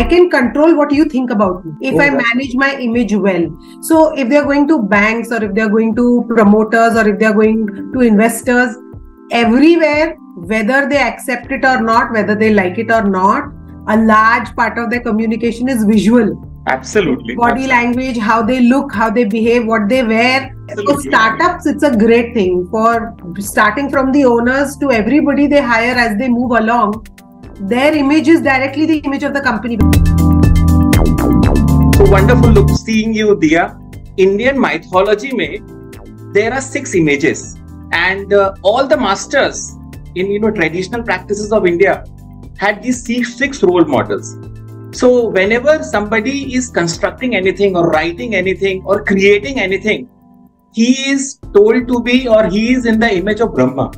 can control what you think about me if I manage my image well. So if they're going to banks, or if they're going to promoters, or if they're going to investors, everywhere, whether they accept it or not, whether they like it or not, a large part of their communication is visual. Absolutely. Body language, how they look, how they behave, what they wear. Absolutely. For startups, it's a great thing. For starting from the owners to everybody they hire as they move along, their image is directly the image of the company. So wonderful look seeing you, Diya. Indian mythology mein, there are 6 images, and all the masters in traditional practices of India had these 6 role models. So whenever somebody is constructing anything or writing anything or creating anything, he is told to be, or he is in the image of Brahma,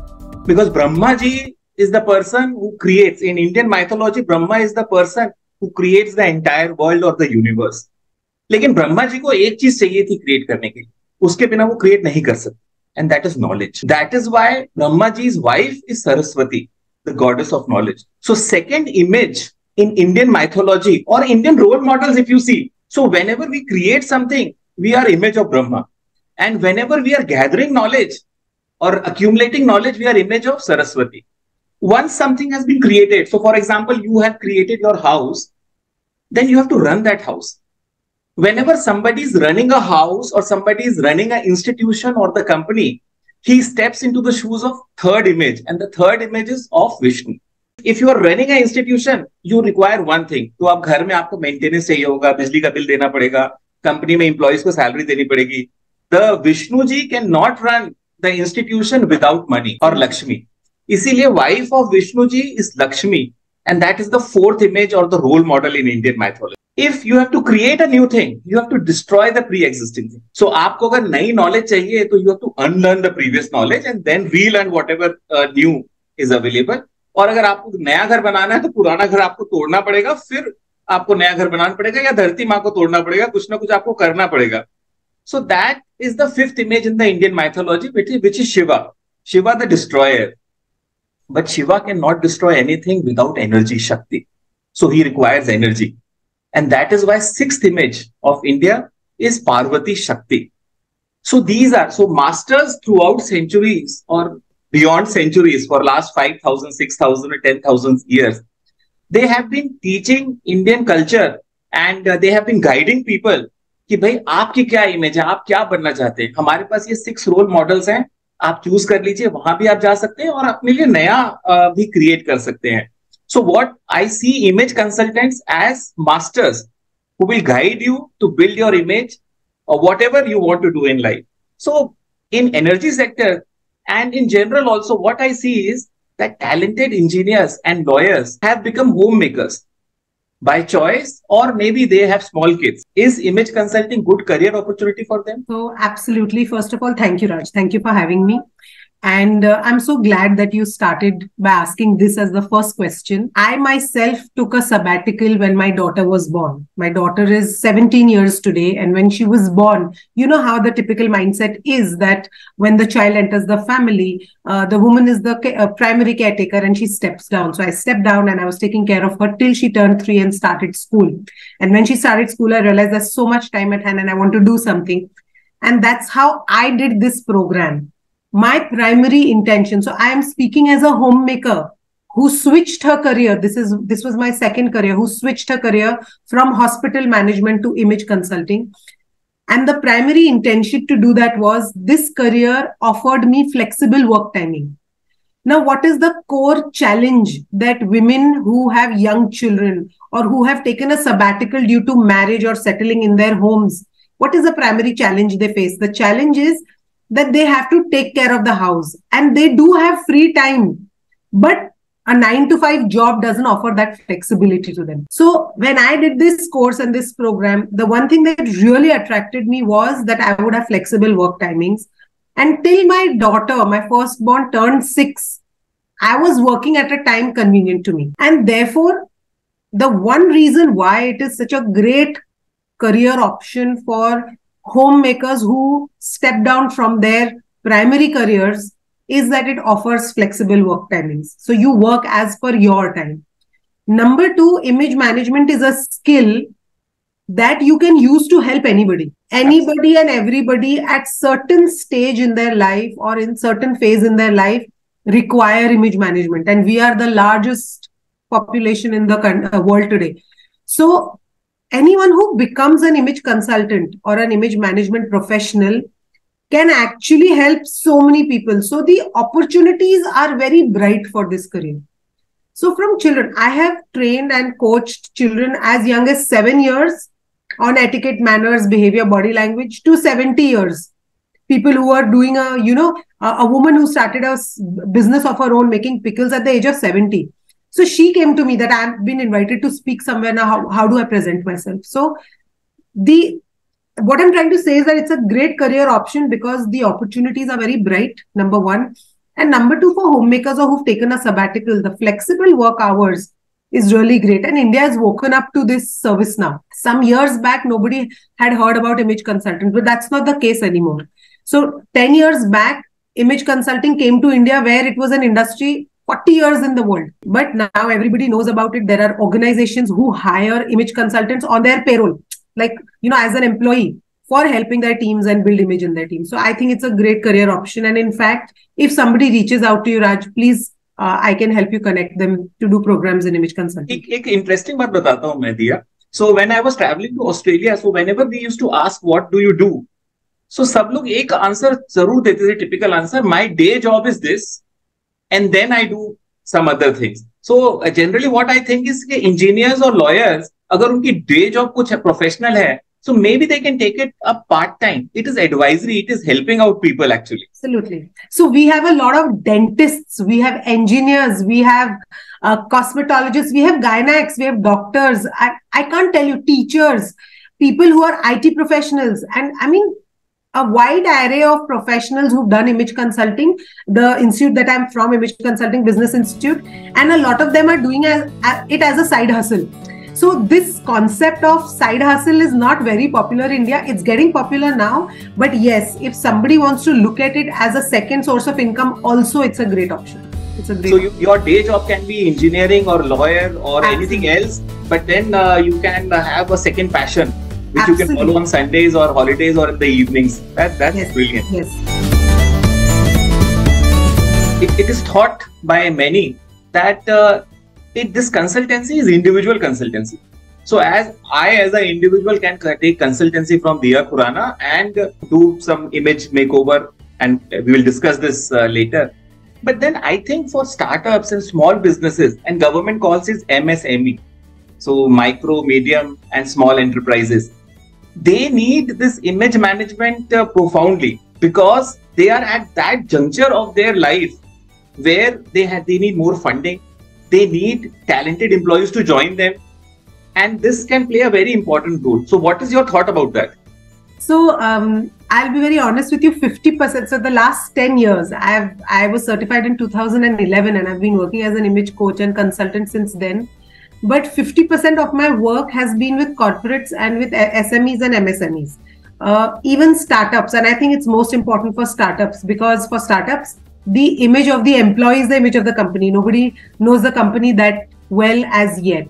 because Brahma ji is the person who creates. In Indian mythology, Brahma is the person who creates the entire world or the universe. लेकिन ब्रह्मा जी को एक चीज चाहिए थी create करने के लिए, उसके बिना वो क्रिएट नहीं कर सकते, and that is knowledge. That is why Brahma ji's wife is Saraswati, the goddess of knowledge. So second image in Indian mythology or Indian role models, if you see, so whenever we create something, we are image of Brahma, and whenever we are gathering knowledge or accumulating knowledge, we are image of Saraswati. Once something has been created, so for example, you have created your house, then you have to run that house. Whenever somebody is running a house or somebody is running an institution or the company, he steps into the shoes of third image, and the third image is of Vishnu. If you are running an institution, you require one thing. तो आप घर में आपको maintenance चाहिए होगा, बिजली का bill देना पड़ेगा, कंपनी में एम्प्लॉइज को सैलरी देनी पड़ेगी. The Vishnu ji cannot run the institution without money or Lakshmi. इसीलिए wife of Vishnu ji is Lakshmi, and that is the fourth image or the role model in Indian mythology. If you have to create a new thing, you have to destroy the pre-existing thing. So आपको अगर नई knowledge चाहिए, तो you have to unlearn the previous knowledge and then relearn whatever new is available. और अगर आपको नया घर बनाना है, तो पुराना घर आपको तोड़ना पड़ेगा, फिर आपको नया घर बनाना पड़ेगा, या धरती माँ को तोड़ना पड़ेगा, कुछ ना कुछ आपको करना पड़ेगा. So that is the fifth image in the Indian mythology, which is Shiva. Shiva the destroyer. But Shiva cannot destroy anything without energy, Shakti. So he requires energy. And that is why sixth image of India is Parvati Shakti. So these are, so masters throughout centuries or beyond centuries, for last 5,000, 6,000 or 10,000 years, they have been teaching Indian culture, and they have been guiding people कि भाई आपकी क्या image है, आप क्या बनना चाहते हैं. हमारे पास ये 6 रोल मॉडल्स हैं, आप चूज कर लीजिए, वहां भी आप जा सकते हैं और अपने लिए नया भी क्रिएट कर सकते हैं. So what I see image consultants as masters who will guide you to build your image or whatever you want to do in life. So in energy sector and in general also, what I see is that talented engineers and lawyers have become homemakers by choice, or maybe they have small kids. Is image consulting good career opportunity for them? So absolutely. First of all, thank you, Raj. Thank you for having me. And I'm so glad that you started by asking this as the first question. I myself took a sabbatical when my daughter was born. My daughter is 17 years today. And when she was born, you know how the typical mindset is that when the child enters the family, the woman is the primary caretaker and she steps down. So I stepped down and I was taking care of her till she turned 3 and started school. And when she started school, I realized there's so much time at hand and I want to do something. And that's how I did this program. My primary intention, so I am speaking as a homemaker who switched her career. This was my second career, who switched her career from hospital management to image consulting. And the primary intention to do that was this career offered me flexible work timing. Now, what is the core challenge that women who have young children or who have taken a sabbatical due to marriage or settling in their homes, what is the primary challenge they face? The challenge is that they have to take care of the house and they do have free time, but a 9-to-5 job doesn't offer that flexibility to them. So when I did this course and this program, the one thing that really attracted me was that I would have flexible work timings. Until my daughter, my firstborn, turned 6, I was working at a time convenient to me. And therefore, the one reason why it is such a great career option for homemakers who step down from their primary careers is that it offers flexible work timings. So you work as per your time. Number two, image management is a skill that you can use to help anybody and everybody at certain stage in their life or in certain phase in their life require image management. And we are the largest population in the world today. So anyone who becomes an image consultant or an image management professional can actually help so many people. So the opportunities are very bright for this career. So from children, I have trained and coached children as young as 7 years on etiquette, manners, behavior, body language to 70 years. People who are doing a woman who started a business of her own making pickles at the age of 70. So she came to me that I've been invited to speak somewhere now. How do I present myself? So what I'm trying to say is that it's a great career option because the opportunities are very bright, number one. And number two, for homemakers or who've taken a sabbatical, the flexible work hours is really great. And India has woken up to this service now. Some years back, nobody had heard about image consultant, but that's not the case anymore. So 10 years back, image consulting came to India where it was an industry 40 years in the world. But now everybody knows about it. There are organizations who hire image consultants on their payroll, like, as an employee for helping their teams and build image in their team. So I think it's a great career option. And in fact, if somebody reaches out to you, Raj, please, I can help you connect them to do programs in image consulting. एक interesting बात बताता हूँ मैं दिया. So when I was traveling to Australia, so whenever we used to ask what do you do, so सब लोग एक answer जरूर देते थे, typical answer, my day job is this, and then I do some other things. So generally what I think is कि engineers or lawyers, अगर उनकी day job कुछ professional है, so maybe they can take it up part-time. It is advisory. It is helping out people actually. Absolutely. So we have a lot of dentists, we have engineers, we have cosmetologists, we have gynecologists, we have doctors. I can't tell you, teachers, people who are IT professionals. And I mean, a wide array of professionals who've done image consulting. The institute that I'm from, Image Consulting Business Institute, and a lot of them are doing it as a side hustle. So this concept of side hustle is not very popular in India. It's getting popular now. But yes, if somebody wants to look at it as a second source of income, also it's a great option. So your day job can be engineering or lawyer or anything else, but then you can have a second passion, which you can follow on Sundays or holidays or in the evenings. That's yes. Brilliant. Yes. It is thought by many that this consultancy is individual consultancy. So as an individual can take consultancy from Diya, Khurana and do some image makeover, and we will discuss this later. But then I think for startups and small businesses, and government calls it MSME, so micro, medium and small enterprises, they need this image management profoundly, because they are at that juncture of their life where they need more funding. They need talented employees to join them, and this can play a very important role. So what is your thought about that? So I'll be very honest with you, 50%. So the last 10 years, I was certified in 2011 and I've been working as an image coach and consultant since then. But 50% of my work has been with corporates and with SMEs and MSMEs, even startups. And I think it's most important for startups, because for startups, the image of the employee is the image of the company. Nobody knows the company that well as yet.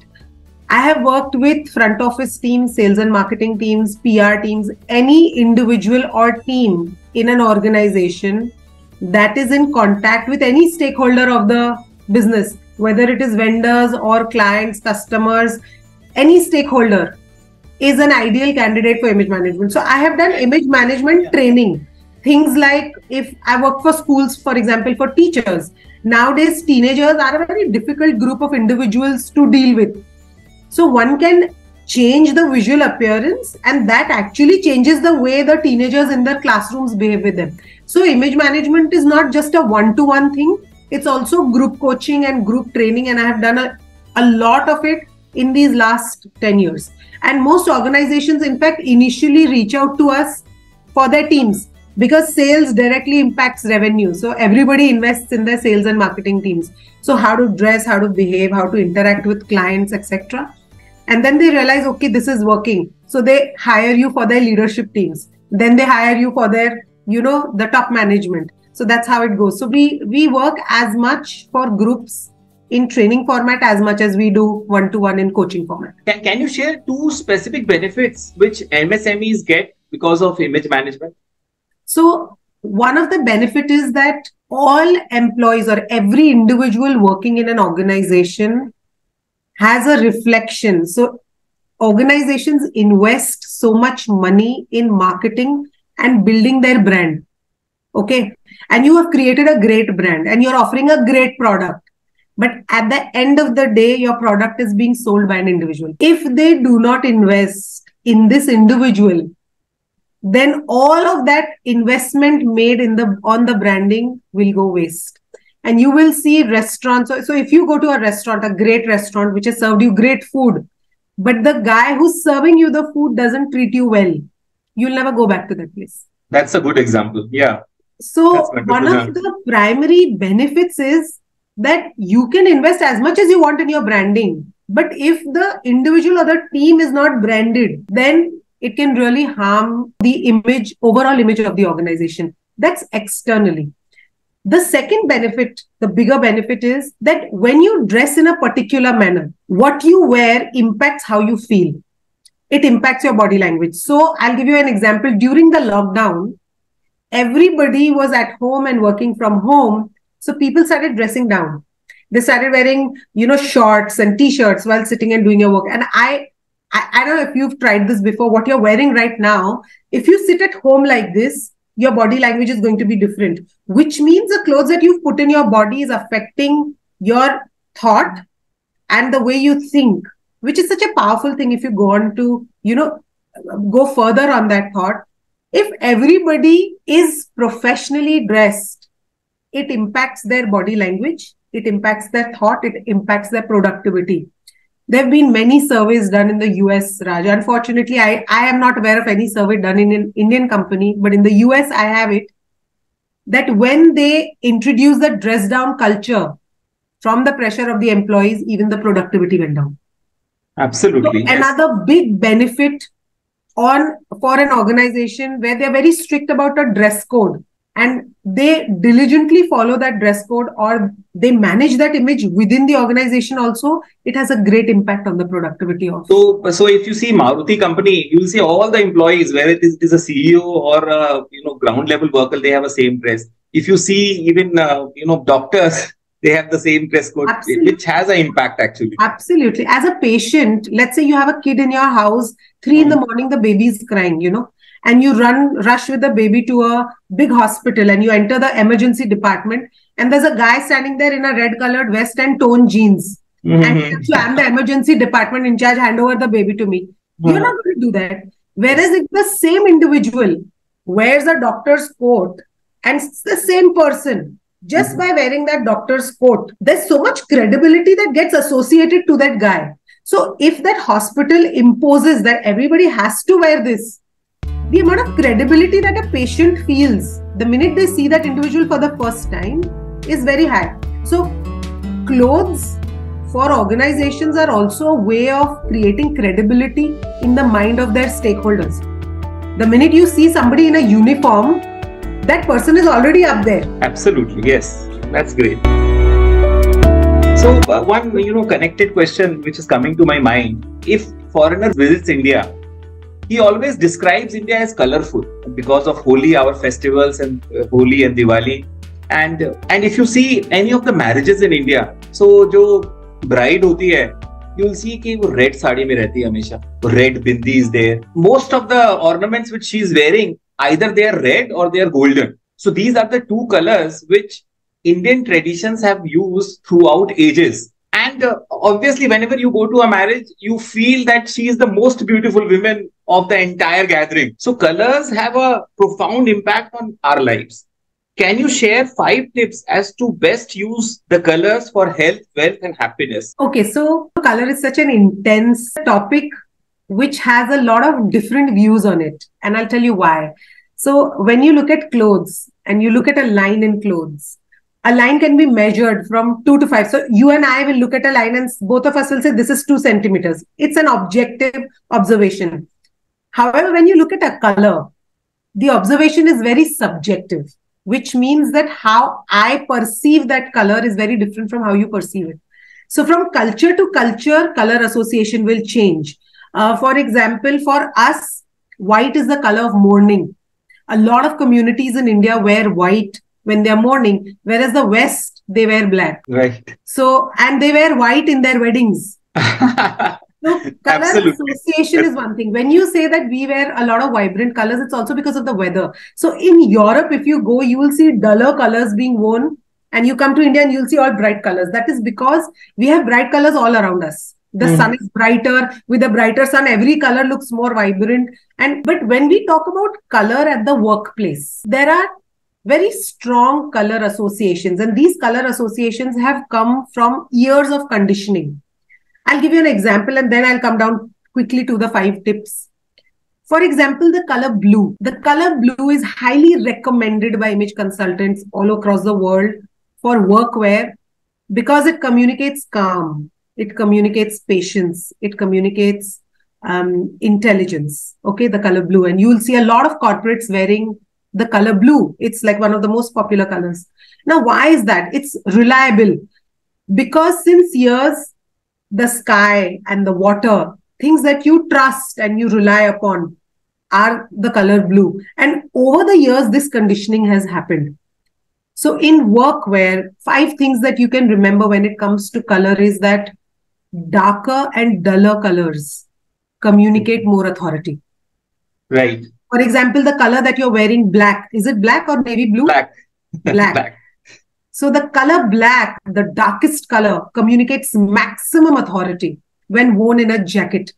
I have worked with front office teams, sales and marketing teams, PR teams, any individual or team in an organization that is in contact with any stakeholder of the business, whether it is vendors or clients, customers, any stakeholder is an ideal candidate for image management. So I have done image management training. Things like, if I work for schools, for example, for teachers, nowadays teenagers are a very difficult group of individuals to deal with. So one can change the visual appearance, and that actually changes the way the teenagers in their classrooms behave with them. So image management is not just a one-to-one thing. It's also group coaching and group training, and I have done a lot of it in these last 10 years. And most organizations, in fact, initially reach out to us for their teams, because sales directly impacts revenue. So everybody invests in their sales and marketing teams. So how to dress, how to behave, how to interact with clients, etc. And then they realize, okay, this is working. So they hire you for their leadership teams. Then they hire you for their, the top management. So that's how it goes. So we work as much for groups in training format as much as we do one-to-one in coaching format. Can you share 2 specific benefits which MSMEs get because of image management? So one of the benefit is that all employees or every individual working in an organization has a reflection. So organizations invest so much money in marketing and building their brand. Okay. And you have created a great brand and you're offering a great product. But at the end of the day, your product is being sold by an individual. If they do not invest in this individual, then all of that investment made on the branding will go waste. And you will see restaurants. So if you go to a restaurant, a great restaurant, which has served you great food, but the guy who's serving you the food doesn't treat you well, you'll never go back to that place. That's a good example. Yeah. So one of the primary benefits is that you can invest as much as you want in your branding. But if the individual or the team is not branded, then it can really harm the overall image of the organization. That's externally. The second benefit, the bigger benefit is that when you dress in a particular manner, what you wear impacts how you feel. It impacts your body language. So I'll give you an example. During the lockdown, everybody was at home and working from home. So people started dressing down. They started wearing, shorts and t-shirts while sitting and doing your work. And I don't know if you've tried this before, what you're wearing right now. If you sit at home like this, your body language is going to be different, which means the clothes that you've put in your body is affecting your thought and the way you think, which is such a powerful thing if you go on to, go further on that thought. If everybody is professionally dressed, it impacts their body language, it impacts their thought, it impacts their productivity. There have been many surveys done in the US, Raj. Unfortunately, I am not aware of any survey done in an Indian company, but in the US, I have it, that when they introduce the dress down culture from the pressure of the employees, even the productivity went down. Absolutely. So another big benefit for an organization where they're very strict about a dress code and they diligently follow that dress code or they manage that image within the organization also, it has a great impact on the productivity of. So if you see Maruti company, you will see all the employees, whether it is a CEO or a ground level worker, they have a same dress. If you see even doctors, they have the same dress code, Absolutely. Which has an impact actually. Absolutely. As a patient, let's say you have a kid in your house, 3 in the morning, the baby is crying, and you rush with the baby to a big hospital and you enter the emergency department and there's a guy standing there in a red colored vest and toned jeans. Mm-hmm. And so I'm the emergency department in charge, hand over the baby to me. Mm-hmm. You're not going to do that. Whereas if the same individual wears a doctor's coat and it's the same person, just by wearing that doctor's coat, there's so much credibility that gets associated to that guy. So if that hospital imposes that everybody has to wear this, the amount of credibility that a patient feels the minute they see that individual for the first time is very high. So clothes for organizations are also a way of creating credibility in the mind of their stakeholders. The minute you see somebody in a uniform, that person is already up there. Absolutely, yes. That's great. So one connected question which is coming to my mind. If foreigner visits India, he always describes India as colorful because of Holi, our festivals, and Holi and Diwali. And if you see any of the marriages in India, so jo bride hoti hai, you will see कि वो red sari में रहती है हमेशा. Red bindi is there. Most of the ornaments which she is wearing, either they are red or they are golden. So these are the 2 colors which Indian traditions have used throughout ages. And obviously, whenever you go to a marriage, you feel that she is the most beautiful woman of the entire gathering. So colors have a profound impact on our lives. Can you share 5 tips as to best use the colors for health, wealth, and happiness? Okay, so color is such an intense topic which has a lot of different views on it. And I'll tell you why. So when you look at clothes and you look at a line in clothes, a line can be measured from 2 to 5. So you and I will look at a line and both of us will say this is 2 centimeters. It's an objective observation. However, when you look at a color, the observation is very subjective, which means that how I perceive that color is very different from how you perceive it. So from culture to culture, color association will change. For example, for us, white is the color of mourning. A lot of communities in India wear white when they are mourning, whereas the West, they wear black. Right. So, and they wear white in their weddings. So color Absolutely. association is one thing. When you say that we wear a lot of vibrant colors, it's also because of the weather. So in Europe, if you go, you will see duller colors being worn, and you come to India and you'll see all bright colors. That is because we have bright colors all around us. The sun is brighter. With a brighter sun, every color looks more vibrant. But when we talk about color at the workplace, there are very strong color associations, and these color associations have come from years of conditioning. I'll give you an example and then I'll come down quickly to the 5 tips. For example, the color blue. The color blue is highly recommended by image consultants all across the world for workwear because it communicates calm, it communicates patience, it communicates intelligence. Okay, the color blue. And you'll see a lot of corporates wearing the color blue. It's like one of the most popular colors. Now, why is that? It's reliable. Because since years, the sky and the water, things that you trust and you rely upon, are the color blue. And over the years, this conditioning has happened. So in workwear, 5 things that you can remember when it comes to color is that darker and duller colors communicate more authority. Right. For example, the color that you're wearing, black. Is it black or navy blue? Black. Black. So the color black, the darkest color, communicates maximum authority when worn in a jacket.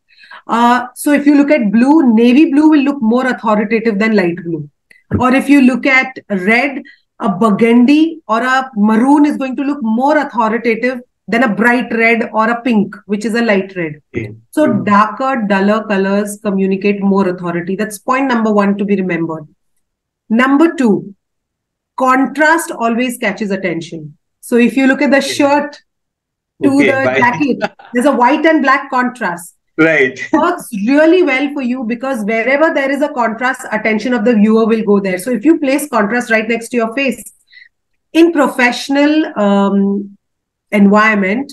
So if you look at blue, navy blue will look more authoritative than light blue. Or if you look at red, a burgundy or a maroon is going to look more authoritative than a bright red or a pink, which is a light red. So darker, duller colors communicate more authority. That's point number 1 to be remembered. Number 2, contrast always catches attention. So if you look at the shirt to the jacket, there's a white and black contrast. Right. It works really well for you because wherever there is a contrast, attention of the viewer will go there. So if you place contrast right next to your face, in professional environment,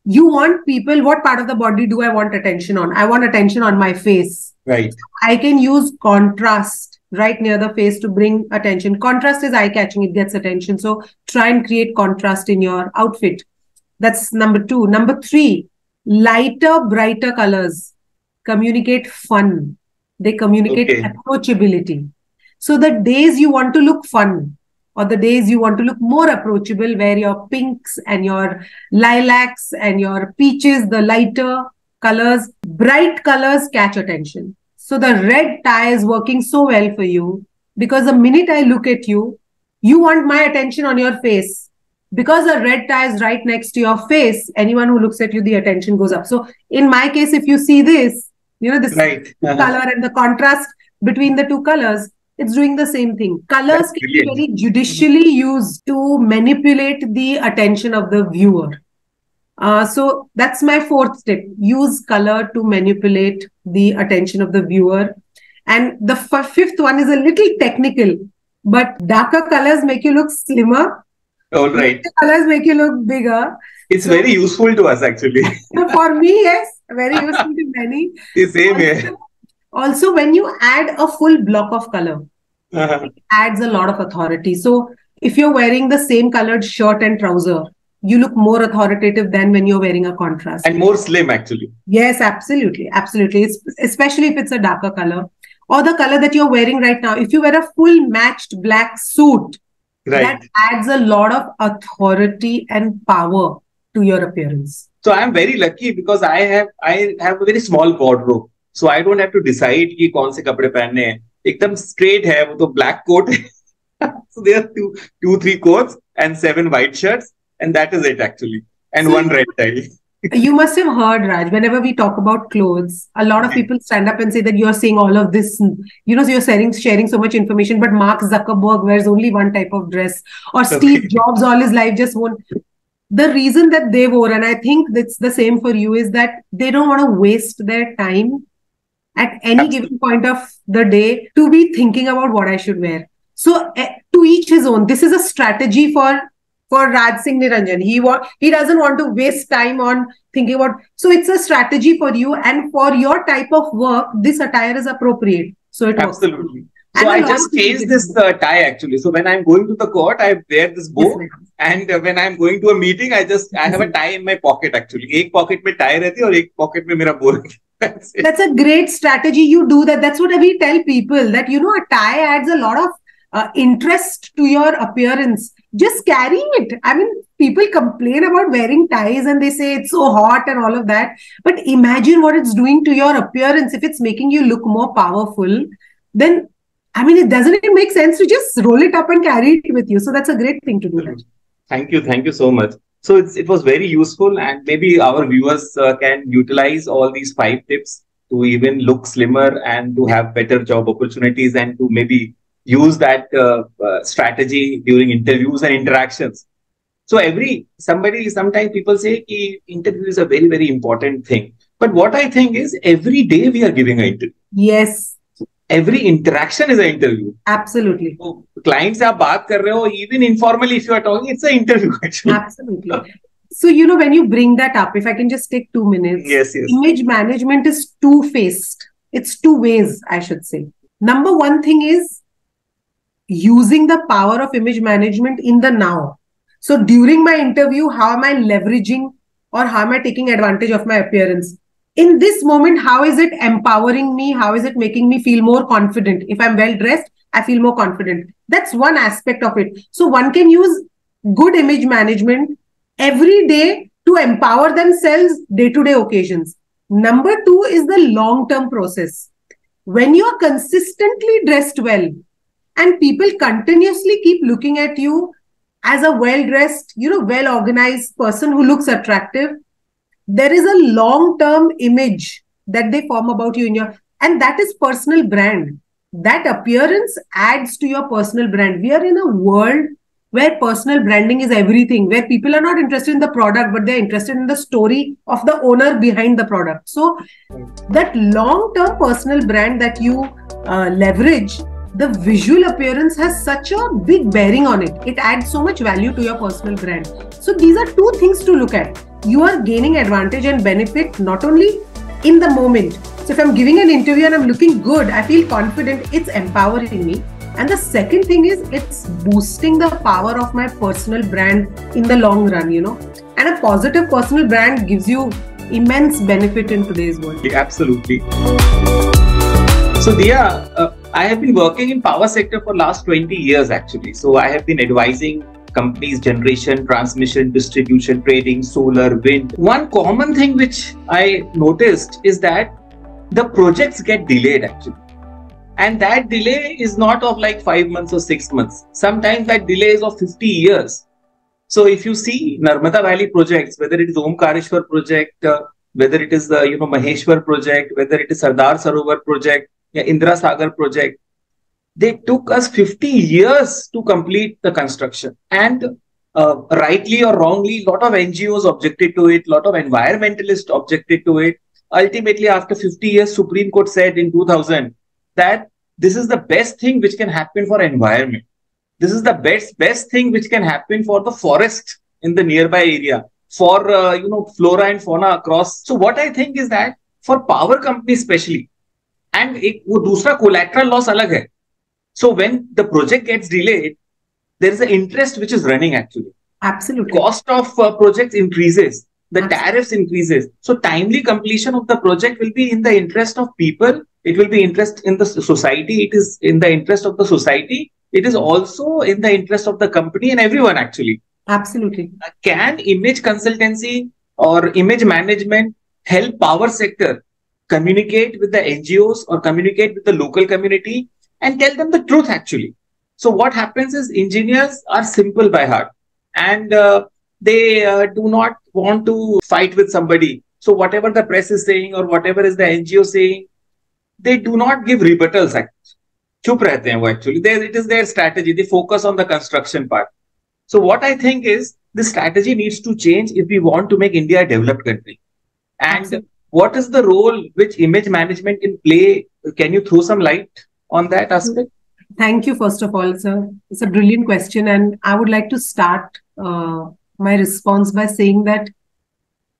you want people, what part of the body do I want attention on? I want attention on my face. Right. I can use contrast right near the face to bring attention. Contrast is eye-catching, it gets attention. So try and create contrast in your outfit. That's number 2. Number 3, lighter, brighter colors communicate fun. They communicate approachability. So the days you want to look fun or the days you want to look more approachable, where your pinks and your lilacs and your peaches, the lighter colors, bright colors catch attention. So the red tie is working so well for you because the minute I look at you, you want my attention on your face. Because the red tie is right next to your face, anyone who looks at you, the attention goes up. So in my case, if you see this, this color and the contrast between the 2 colors, it's doing the same thing. Colors can be very judicially used to manipulate the attention of the viewer. So that's my 4th tip. Use color to manipulate the attention of the viewer. And the 5th one is a little technical, but darker colors make you look slimmer. All right. The colors make you look bigger. It's very useful to us, actually. For me, yes. Very useful to many. The same here. Also, when you add a full block of color, it adds a lot of authority. So if you're wearing the same colored shirt and trouser, you look more authoritative than when you're wearing a contrast. And more slim, actually. Yes, absolutely. Absolutely. Especially if it's a darker color. Or the color that you're wearing right now. If you wear a full matched black suit, that adds a lot of authority and power to your appearance. So I'm very lucky because I have a very small wardrobe. So I don't have to decide कि कौन से कपड़े पहनने हैं. एकदम straight है, वो तो black coat. So there are 2-3 coats and 7 white shirts, and that is it actually, and 1 red tie. You must have heard, Raj, whenever we talk about clothes, a lot of people stand up and say that you're saying all of this, so you're sharing so much information, but Mark Zuckerberg wears only one type of dress, or Steve Jobs all his life just won't. The reason that they wore, and I think that's the same for you, is that they don't want to waste their time at any given point of the day to be thinking about what I should wear. So to each his own. This is a strategy for for Raj Singh Niranjan. He doesn't want to waste time on thinking about. So it's a strategy for you, and for your type of work, this attire is appropriate. So it works. Absolutely. So I just changed this tie actually. So when I'm going to the court, I wear this bow, and when I'm going to a meeting, I have a tie in my pocket actually. एक pocket में tie रहती है और एक pocket में मेरा bow रहती है. That's a great strategy. You do that. That's what we tell people, that a tie adds a lot of interest to your appearance. Just carrying it. I mean, people complain about wearing ties and they say it's so hot and all of that. But imagine what it's doing to your appearance. If it's making you look more powerful, then I mean, it doesn't make sense to just roll it up and carry it with you. So that's a great thing to do. That. Thank you so much. So it was very useful, and maybe our viewers can utilize all these 5 tips to even look slimmer and to have better job opportunities, and to maybe use that strategy during interviews and interactions. So sometimes people say that interview is a very, very important thing. But what I think is every day we are giving an interview. Yes. Every interaction is an interview. Absolutely. So, clients से आप बात कर रहे हो, even informally if you are talking, it's an interview actually. Absolutely. So, when you bring that up, if I can just take 2 minutes. Yes. Image management is two-faced. It's 2 ways, I should say. Number one thing is using the power of image management in the now. So, during my interview, how am I leveraging or how am I taking advantage of my appearance? In this moment, how is it empowering me? How is it making me feel more confident? If I'm well dressed, I feel more confident. That's one aspect of it. So one can use good image management every day to empower themselves day-to-day occasions. Number 2 is the long-term process. When you are consistently dressed well and people continuously keep looking at you as a well-dressed, well-organized person who looks attractive, there is a long-term image that they form about you and that is personal brand. That appearance adds to your personal brand. We are in a world where personal branding is everything, where people are not interested in the product, but they're interested in the story of the owner behind the product. So that long-term personal brand that you leverage, the visual appearance has such a big bearing on it. It adds so much value to your personal brand. So these are 2 things to look at. You are gaining advantage and benefit not only in the moment. So if I'm giving an interview and I'm looking good, I feel confident, it's empowering me. And the second thing is it's boosting the power of my personal brand in the long run, And a positive personal brand gives you immense benefit in today's world. Absolutely. So Diya, I have been working in power sector for last 20 years actually. So I have been advising companies, generation, transmission, distribution, trading, solar, wind. One common thing which I noticed is that the projects get delayed actually. And that delay is not of like 5 months or 6 months. Sometimes that delay is of 50 years. So if you see Narmada Valley projects, whether it is Omkareshwar project, whether it is the Maheshwar project, whether it is Sardar Sarovar project, Indira Sagar project, they took us 50 years to complete the construction. And rightly or wrongly, a lot of NGOs objected to it, a lot of environmentalists objected to it. Ultimately, after 50 years, Supreme Court said in 2000 that this is the best thing which can happen for environment. This is the best thing which can happen for the forest in the nearby area, for flora and fauna across. So what I think is that for power companies especially, and वो दूसरा collateral loss अलग है. So when the project gets delayed, there is an interest which is running actually. Absolutely. Cost of projects increases. The tariffs increases. So timely completion of the project will be in the interest of people. It will be interest in the society. It is in the interest of the society. It is also in the interest of the company and everyone actually. Absolutely. Can image consultancy or image management help power sector communicate with the NGOs or communicate with the local community and tell them the truth actually? So what happens is engineers are simple by heart and they do not want to fight with somebody. So whatever the press is saying or whatever is the NGO saying, they do not give rebuttals. Chup rehte hain wo actually. It is their strategy. They focus on the construction part. So what I think is this strategy needs to change if we want to make India a developed country. And absolutely. What is the role which image management can play? Can you throw some light on that aspect? Thank you, first of all, sir. It's a brilliant question. And I would like to start my response by saying that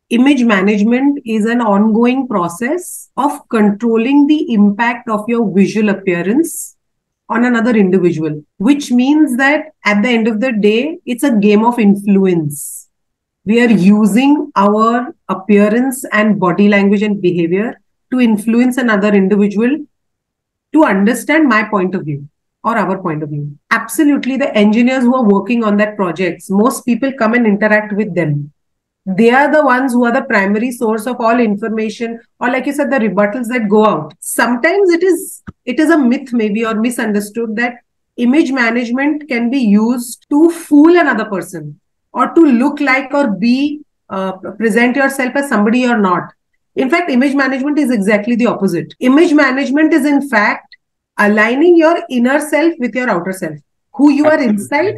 image management is an ongoing process of controlling the impact of your visual appearance on another individual, which means that at the end of the day, it's a game of influence. We are using our appearance and body language and behavior to influence another individual to understand my point of view or our point of view. Absolutely, the engineers who are working on that projects, most people come and interact with them. They are the ones who are the primary source of all information, or like you said, the rebuttals that go out. Sometimes it is a myth maybe or misunderstood that image management can be used to fool another person or to look like or be present yourself as somebody you're not. In fact, image management is exactly the opposite. Image management is in fact aligning your inner self with your outer self, who you are inside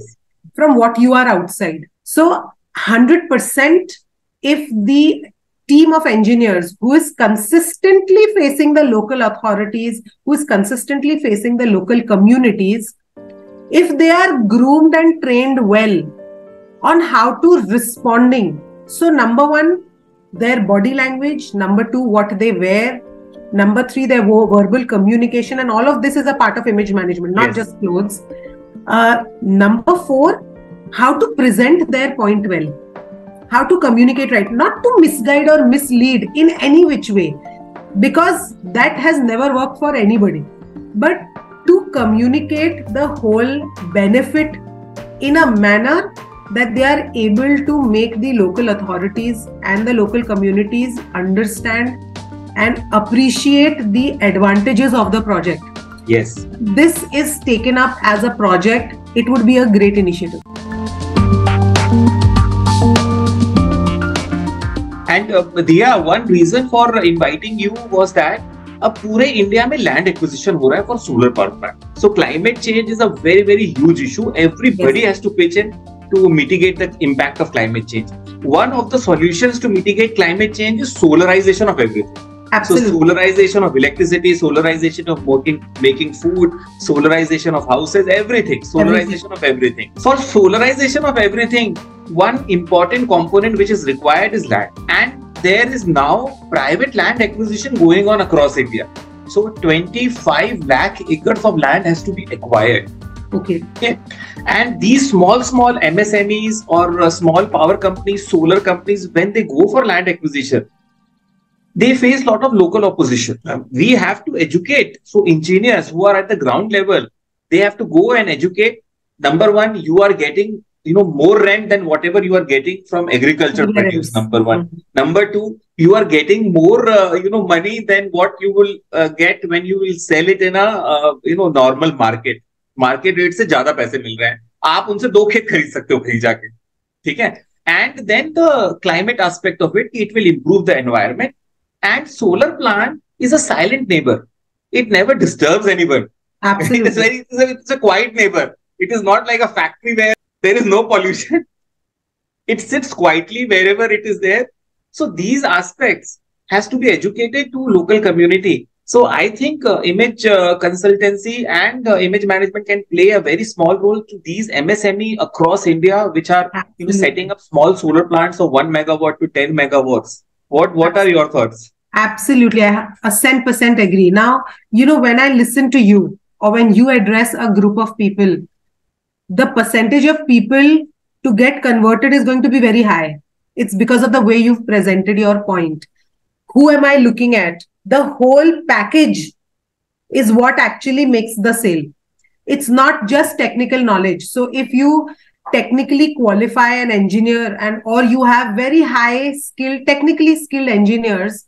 from what you are outside. So 100%, if the team of engineers who is consistently facing the local authorities, who is consistently facing the local communities, if they are groomed and trained well on how to responding. So number one, their body language. Number two, what they wear. Number three, their verbal communication. And all of this is a part of image management, not just clothes. Number four, how to present their point well, how to communicate right, not to misguide or mislead in any which way, because that has never worked for anybody, but to communicate the whole benefit in a manner that they are able to make the local authorities and the local communities understand and appreciate the advantages of the project. Yes. This is taken up as a project. It would be a great initiative. And Diya, one reason for inviting you was that अब पूरे India में land acquisition हो रहा है for solar power plant. So climate change is a very very huge issue. Everybody has to pitch in to mitigate the impact of climate change. One of the solutions to mitigate climate change is solarization of everything. Absolutely. So solarization of electricity, solarization of making food, solarization of houses, everything. Solarization of everything. For solarization of everything, one important component which is required is land. And there is now private land acquisition going on across India. So 25 lakh acres of land has to be acquired. Okay. And these small MSMEs or small power companies, solar companies, when they go for land acquisition, they face a lot of local opposition. We have to educate. So engineers who are at the ground level, they have to go and educate. Number one, you are getting more rent than whatever you are getting from agriculture produce. Number one. Number two, you are getting more money than what you will get when you will sell it in a normal market. Market rate से ज्यादा पैसे मिल रहे हैं. आप उनसे 2 खेत खरीद सकते हो कहीं जाके. ठीक है. And then the climate aspect of it will improve the environment. And solar plant is a silent neighbour. It never disturbs anyone. It's a quiet neighbor. It is not like a factory where there is no pollution. It sits quietly wherever it is there. So these aspects has to be educated to local community. So I think image consultancy and image management can play a very small role to these MSME across India, which are setting up small solar plants of 1 megawatt to 10 megawatts. What are your thoughts? Absolutely, I 100% agree. Now, when I listen to you or when you address a group of people, the percentage of people to get converted is going to be very high. It's because of the way you've presented your point. Who am I looking at? The whole package is what actually makes the sale. It's not just technical knowledge. So if you technically qualify an engineer or you have very technically skilled engineers,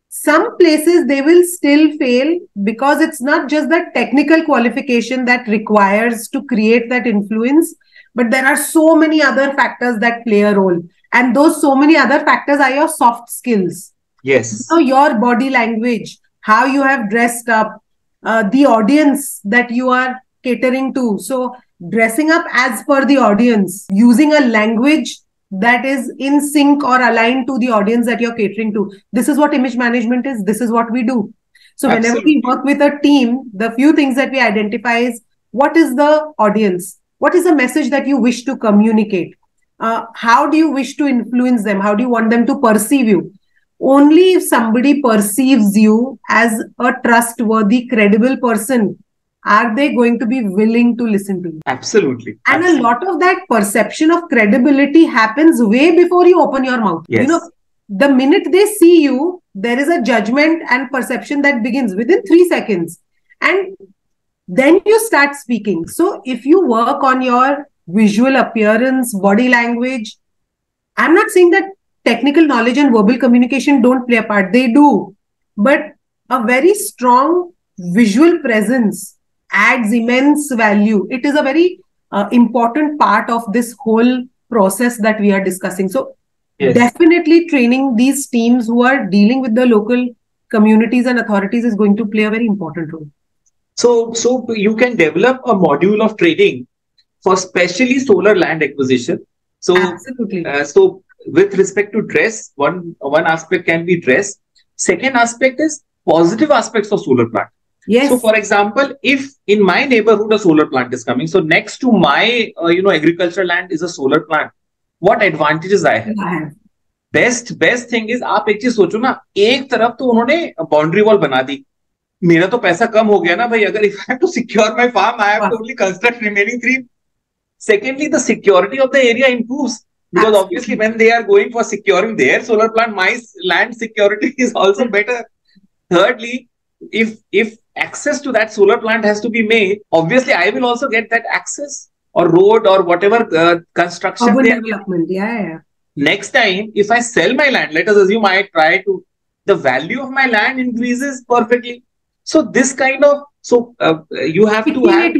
some places they will still fail because it's not just the technical qualification that requires to create that influence, but there are so many other factors that play a role. And those so many other factors are your soft skills. Yes. So your body language, how you have dressed up, the audience that you are catering to. So dressing up as per the audience, using a language that is in sync or aligned to the audience that you're catering to. This is what image management is. This is what we do. So whenever we work with a team, the few things that we identify is what is the audience? What is the message that you wish to communicate? how do you wish to influence them? How do you want them to perceive you? Only if somebody perceives you as a trustworthy, credible person, are they going to be willing to listen to you? Absolutely. And Absolutely. a lot of that perception of credibility happens way before you open your mouth. Yes. You know, the minute they see you, there is a judgment and perception that begins within 3 seconds. And then you start speaking. So if you work on your visual appearance, body language, I'm not saying that technical knowledge and verbal communication don't play a part. They do. But a very strong visual presence adds immense value. It is a very important part of this whole process that we are discussing. So yes, definitely training these teams who are dealing with the local communities and authorities is going to play a very important role. So you can develop a module of training for specially solar land acquisition. So absolutely. So with respect to dress, one aspect can be dress. Second aspect is positive aspects of solar plant. Yes. So for example, if in my neighborhood a solar plant is coming, so next to my agricultural land is a solar plant, what advantages I have? Best thing is, आप एक चीज सोचो ना, एक तरफ तो उन्होंने boundary wall बना दी, मेरा तो पैसा कम हो गया ना भाई, अगर if I have to secure my farm, I have to only construct remaining 3. Secondly, the security of the area improves, because obviously when they are going for securing their solar plant, my land security is also better. Thirdly, if access to that solar plant has to be made, obviously I will also get that access, or road or whatever construction. Urban development, yeah. Next time, if I sell my land, let us assume I try to, the value of my land increases perfectly. So this kind of, you have to have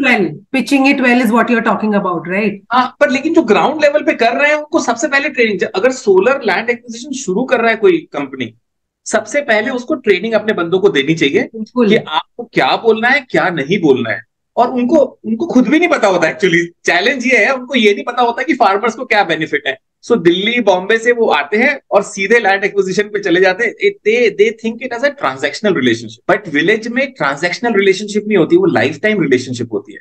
pitching it well is what you're talking about, right? पर लेकिन जो ground level पे कर रहे हैं उनको सबसे पहले ट्रेनिंग, अगर सोलर लैंड एक्विजिशन शुरू कर रहा है कोई कंपनी, सबसे पहले उसको ट्रेनिंग अपने बंदों को देनी चाहिए कि आपको क्या बोलना है, क्या नहीं बोलना है. और उनको खुद भी नहीं पता होता. एक्चुअली चैलेंज ये है, उनको ये नहीं पता होता कि फार्मर्स को क्या बेनिफिट है. सो दिल्ली बॉम्बे से वो आते हैं और सीधे लैंड एक्विजिशन पे चले जाते हैं. They think it as a transactional relationship, but village में ट्रांजैक्शनल रिलेशनशिप नहीं होती, वो लाइफ टाइम रिलेशनशिप होती है.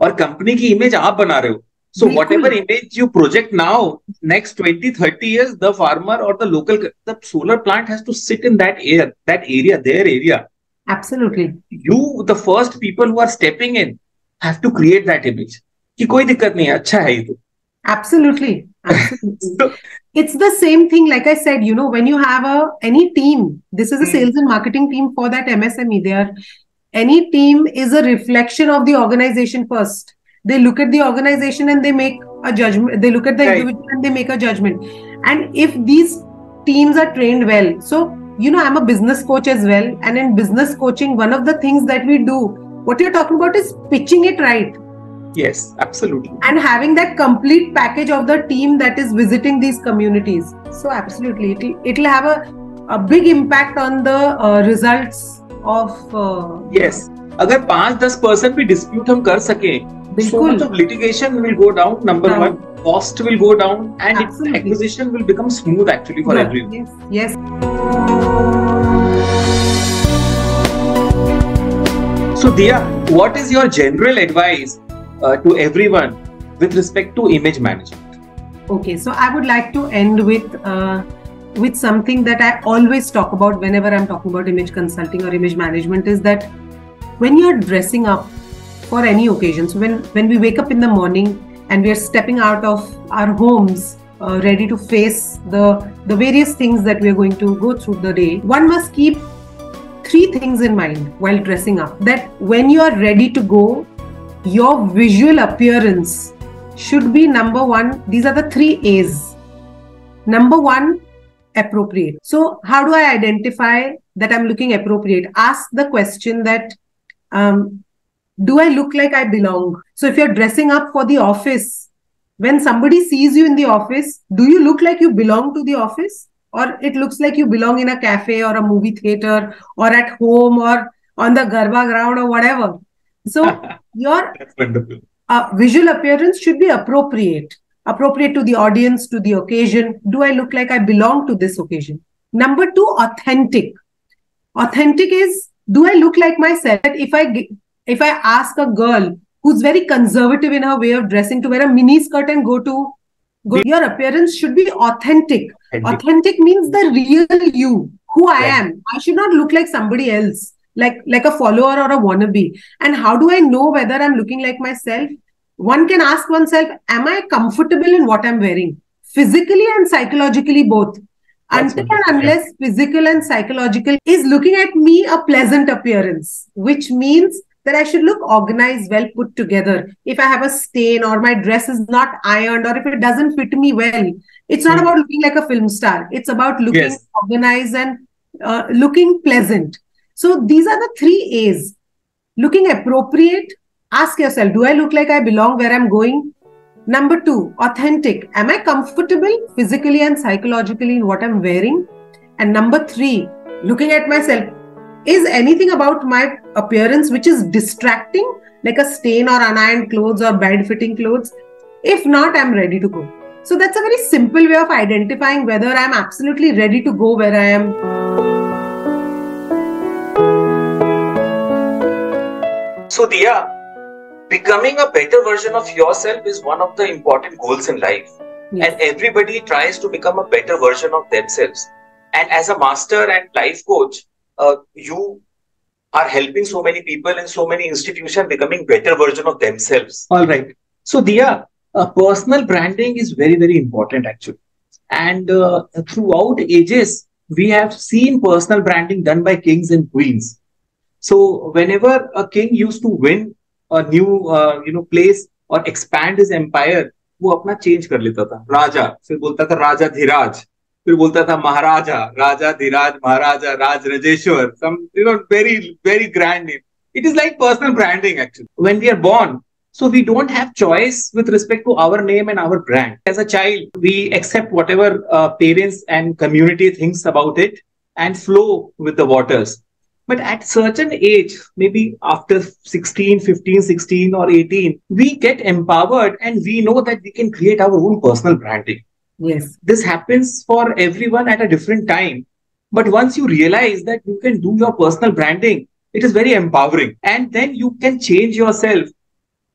और कंपनी की इमेज आप बना रहे हो. So whatever image you project now, next 20-30 years, the farmer or the solar plant has to sit in that area, their area. Absolutely. You, the first people who are stepping in, have to create that image. कि कोई दिक्कत नहीं है, अच्छा है ये तो. Absolutely. So, it's the same thing, like I said, when you have any team, this is a sales and marketing team for that MSME. Any team is a reflection of the organization first. They look at the organization and they make a judgment. They look at the individual and they make a judgment. And if these teams are trained well, so, I'm a business coach as well. And in business coaching, one of the things that we do, what you're talking about is pitching it right. Yes, absolutely. And having that complete package of the team that is visiting these communities. So absolutely, it'll have a big impact on the results of... yes. अगर 5-10% भी dispute हम कर सकें, so much of litigation will go down, number one, cost will go down, and acquisition will become smooth actually for everyone. Yes. So Diya, what is your general advice to everyone with respect to image management? Okay, so I would like to end with something that I always talk about whenever I'm talking about image consulting or image management, is that when you're dressing up for any occasion, so when we wake up in the morning and we are stepping out of our homes, ready to face the various things that we are going to go through the day, one must keep 3 things in mind while dressing up. That when you are ready to go, your visual appearance should be number 1. These are the 3 A's. Number 1, appropriate. So how do I identify that I'm looking appropriate? Ask the question that, do I look like I belong? So if you're dressing up for the office, when somebody sees you in the office, do you look like you belong to the office? Or it looks like you belong in a cafe or a movie theater or at home or on the Garba ground or whatever. So your visual appearance should be appropriate to the audience, to the occasion. Do I look like I belong to this occasion? Number 2, authentic. Authentic is, do I look like myself? If I ask a girl who's very conservative in her way of dressing to wear a mini skirt and go to Good. Your appearance should be authentic. Authentic means the real you, who I am. I should not look like somebody else, like a follower or a wannabe. And how do I know whether I'm looking like myself? One can ask oneself, am I comfortable in what I'm wearing? Physically and psychologically both. Until and unless physical and psychological is looking at me a pleasant appearance, which means that I should look organized, well put together. If I have a stain or my dress is not ironed or if it doesn't fit me well, it's not about looking like a film star. It's about looking organized and looking pleasant. So these are the 3 A's. Looking appropriate. Ask yourself, do I look like I belong where I'm going? Number 2, authentic. Am I comfortable physically and psychologically in what I'm wearing? And number 3, looking at myself. Is anything about my appearance which is distracting, like a stain or unironed clothes or bad-fitting clothes? If not, I'm ready to go. So that's a very simple way of identifying whether I'm absolutely ready to go where I am. So Diya, becoming a better version of yourself is one of the important goals in life. And everybody tries to become a better version of themselves. And as a master and life coach, you are helping so many people in so many institutions becoming better version of themselves. All right. So Diya, personal branding is very, very important actually. And throughout ages, we have seen personal branding done by kings and queens. So whenever a king used to win a new place or expand his empire, वो अपना change कर लेता था. राजा, फिर बोलता था राजा धीराज. फिर बोलता था महाराजा, राजा धीराज, महाराजा, Raj Rajeshwar, some very, very grand name. It is like personal branding actually. When we are born, so we don't have choice with respect to our name and our brand. As a child, we accept whatever parents and community thinks about it and flow with the waters. But at certain age, maybe after 16, 15, 16 or 18, we get empowered and we know that we can create our own personal branding. Yes. This happens for everyone at a different time. But once you realize that you can do your personal branding, it is very empowering. And then you can change yourself.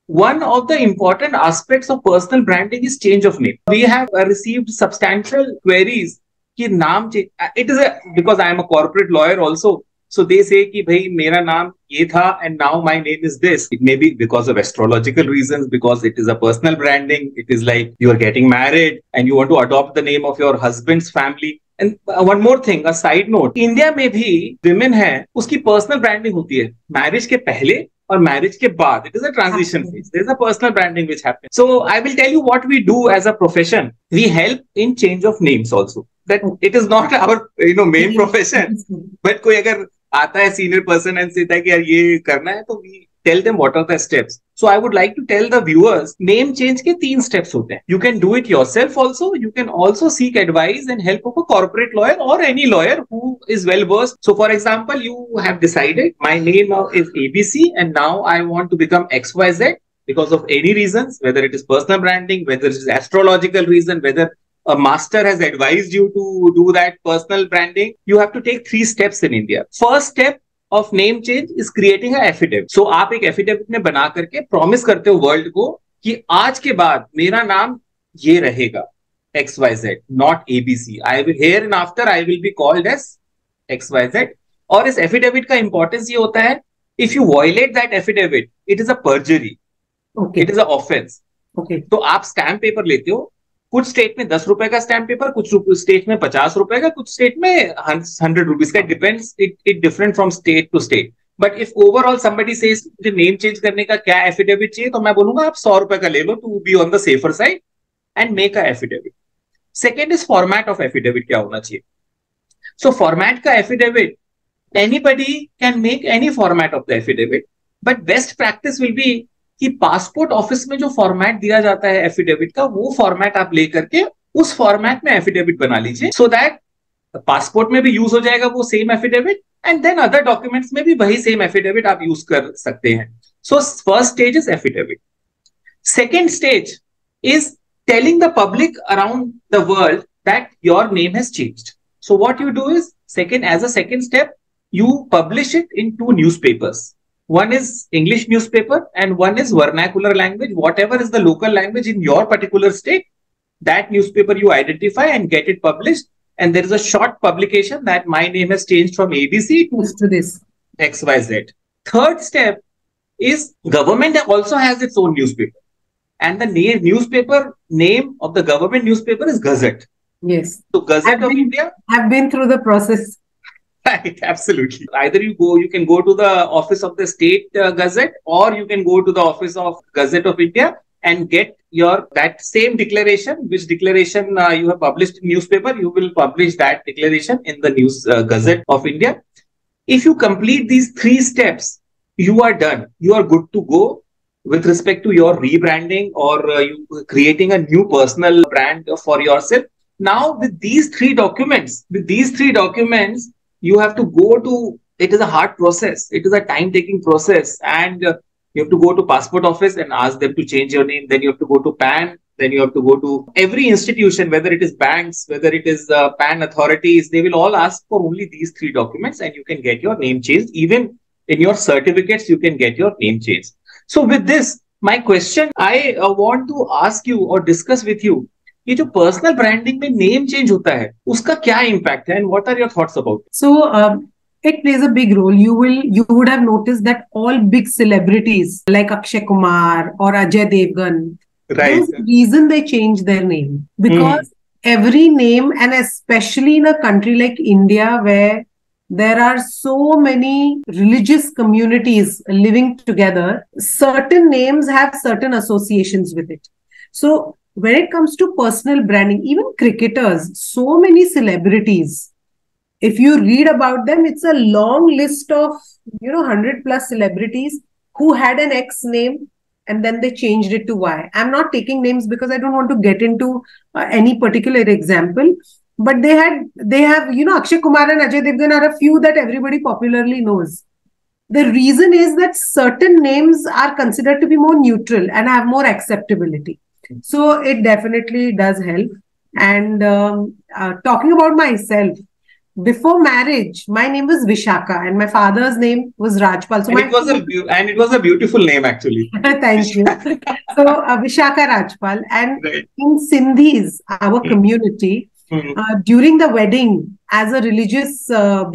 One of the important aspects of personal branding is change of name. We have received substantial queries. Ki naam change. It is because I am a corporate lawyer also. So they say ki bhai mera naam ye tha and now my name is this. It may be because of astrological reasons, because it is a personal branding. It is like you are getting married and you want to adopt the name of your husband's family. And one more thing, a side note. India में भी women है, उसकी personal branding होती है. Marriage के पहले और marriage के बाद. It is a transition phase. There is a personal branding which happens. So I will tell you what we do as a profession. We help in change of names also. That it is not our main profession. But कोई अगर आता है senior person and कहता है कि यार ये करना है, तो we tell them what are the steps. So I would like to tell the viewers, name change के 3 steps होते हैं. You can do it yourself also. You can also seek advice and help of a corporate lawyer or any lawyer who is well versed. So for example, you have decided my name is ABC and now I want to become XYZ because of any reasons, whether it is personal branding, whether it is astrological reason, whether a master has advised you to do that personal branding. You have to take 3 steps in India. First step of name change is creating a affidavit. So आप एक affidavit में बना करके promise करते हो world को कि आज के बाद मेरा नाम ये रहेगा XYZ, not ABC. I will hereinafter I will be called as XYZ. और इस affidavit का importance ये होता है, if you violate that affidavit, it is a perjury. Okay. It is an offense. Okay. तो आप stamp paper लेते हो, कुछ स्टेट में 10 रुपए का स्टैम्प पेपर, कुछ स्टेट में 50 रुपए का, कुछ स्टेट में 100 रुपीज का. Depends, it different from state to state. But if overall somebody says मुझे नेम चेंज करने का क्या एफिडेविट चाहिए, तो मैं बोलूंगा आप 100 रुपए का ले लो to be on the safer side and make a affidavit. Second is format of affidavit. क्या होना चाहिए? सो फॉर्मेट का affidavit, anybody can make any format of the affidavit, but best practice will be कि passport office में जो format दिया जाता है एफिडेविट का, वो फॉर्मेट आप लेकर के उस फॉर्मेट में एफिडेविट बना लीजिए, सो दैट पासपोर्ट में भी यूज हो जाएगा वो same affidavit and then other documents में भी वही सेम एफिडेविट आप यूज कर सकते हैं. So first stage is affidavit. Second stage is telling the public around the world that your name has changed. So what you do is as a second step, you publish it in 2 newspapers. One is English newspaper and one is vernacular language, whatever is the local language in your particular state. that newspaper you identify and get it published. And there is a short publication that my name has changed from ABC to this XYZ. Third step is government also has its own newspaper. And the newspaper name of the government newspaper is Gazette. Yes. So Gazette of India. I've been through the process. Right, absolutely. Either you can go to the office of the state Gazette, or you can go to the office of Gazette of India and get that same declaration, which declaration you have published in newspaper, you will publish that declaration in the news Gazette of India. If you complete these 3 steps, you are done. You are good to go with respect to your rebranding or you creating a new personal brand for yourself. Now, with these 3 documents, you have to go to, it is a hard process. It is a time-taking process, and you have to go to passport office and ask them to change your name. Then you have to go to PAN. Then you have to go to every institution, whether it is banks, whether it is PAN authorities. They will all ask for only these 3 documents, and you can get your name changed. Even in your certificates, you can get your name changed. So with this, my question I want to ask you or discuss with you, ये जो personal branding में name change होता है उसका क्या impact है and what are your thoughts about it? So it plays a big role. You would have noticed that all big celebrities like Akshay Kumar or Ajay Devgan, right, there's a reason they change their name, because every name, and especially in a country like India where there are so many religious communities living together, certain names have certain associations with it. So when it comes to personal branding, even cricketers, so many celebrities, if you read about them, it's a long list of 100 plus celebrities who had an X name and then they changed it to Y. I'm not taking names because I don't want to get into any particular example, but they have Akshay Kumar and Ajay Devgan are a few that everybody popularly knows. The reason is that certain names are considered to be more neutral and have more acceptability. So it definitely does help. And talking about myself, before marriage, my name was Vishaka and my father's name was Rajpal. So it was a beautiful name actually. Thank you. So Vishaka Rajpal. And right. In Sindhis, our community, during the wedding, as a religious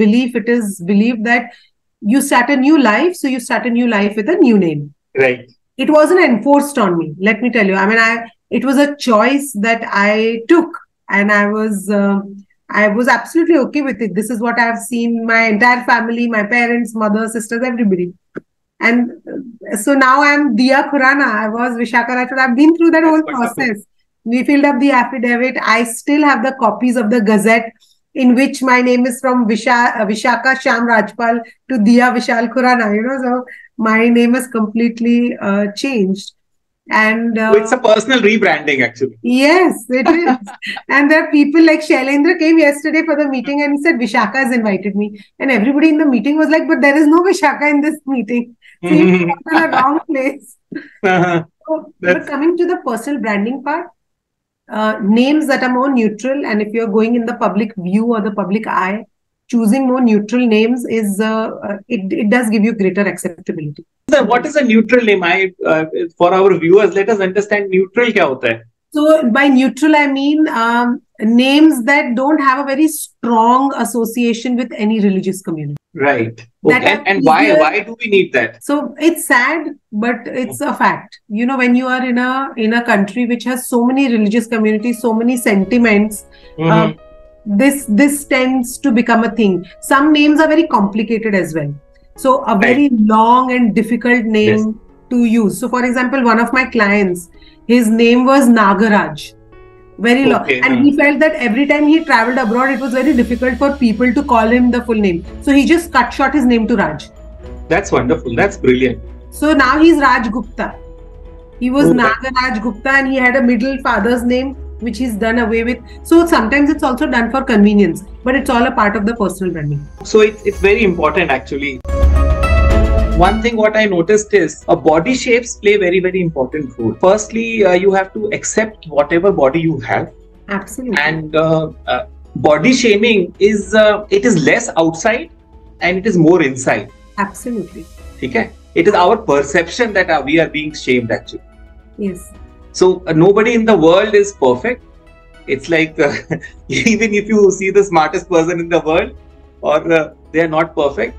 belief, it is believed that you start a new life. So you start a new life with a new name. Right. It wasn't enforced on me. Let me tell you. I mean, it was a choice that I took, and I was absolutely okay with it. This is what I've seen my entire family, my parents, mother, sisters, everybody. And so now I'm Diya Khurana. I was Vishaka Rajpal. I've been through that whole process. We filled up the affidavit. I still have the copies of the Gazette in which my name is from Vishaka Sham Rajpal to Diya Vishal Khurana. So my name is completely changed. And so it's a personal rebranding actually. Yes, it is. And there are people like Shailendra came yesterday for the meeting and he said Vishaka has invited me, and everybody in the meeting was like, but there is no Vishaka in this meeting. So you came to the wrong place. But coming to the personal branding part, names that are more neutral, and if you're going in the public view or the public eye, choosing more neutral names is it does give you greater acceptability. So what is a neutral name? For our viewers, let us understand neutral kya hota hai? So by neutral, I mean names that don't have a very strong association with any religious community. Right. Okay. And why do we need that? So it's sad, but it's a fact. When you are in a country which has so many religious communities, so many sentiments, this tends to become a thing. Some names are very complicated as well. So a very long and difficult name to use. So for example, one of my clients, his name was Nagaraj. Very long. And he felt that every time he traveled abroad, it was very difficult for people to call him the full name. So he just cut short his name to Raj. That's wonderful. That's brilliant. So now he's Raj Gupta. He was Nagaraj Gupta, and he had a middle father's name, which he's done away with. So sometimes it's also done for convenience, but it's all a part of the personal branding. So it's very important actually. One thing what I noticed is body shapes play very, very important role. Firstly, you have to accept whatever body you have. Absolutely. And body shaming is less outside and it is more inside. Absolutely. Okay? It is our perception that we are being shamed actually. Yes. So nobody in the world is perfect. It's like even if you see the smartest person in the world, or they are not perfect.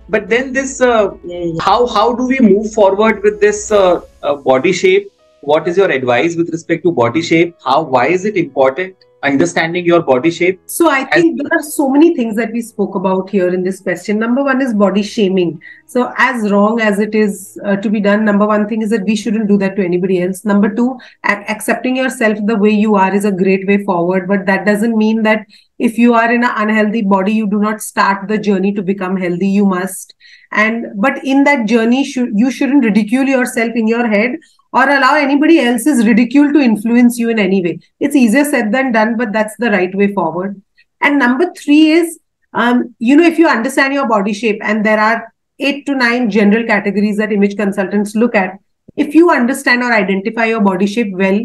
But then this, how do we move forward with this body shape? What is your advice with respect to body shape? Why is it important? Understanding your body shape. So I think there are so many things that we spoke about here in this question. Number one is body shaming. So as wrong as it is to be done, number one thing is that we shouldn't do that to anybody else. Number two, accepting yourself the way you are is a great way forward. But that doesn't mean that if you are in an unhealthy body, you do not start the journey to become healthy. You must. But in that journey, you shouldn't ridicule yourself in your head or allow anybody else's ridicule to influence you in any way. It's easier said than done, but that's the right way forward. And number three is, if you understand your body shape, and there are 8 to 9 general categories that image consultants look at, if you understand or identify your body shape well,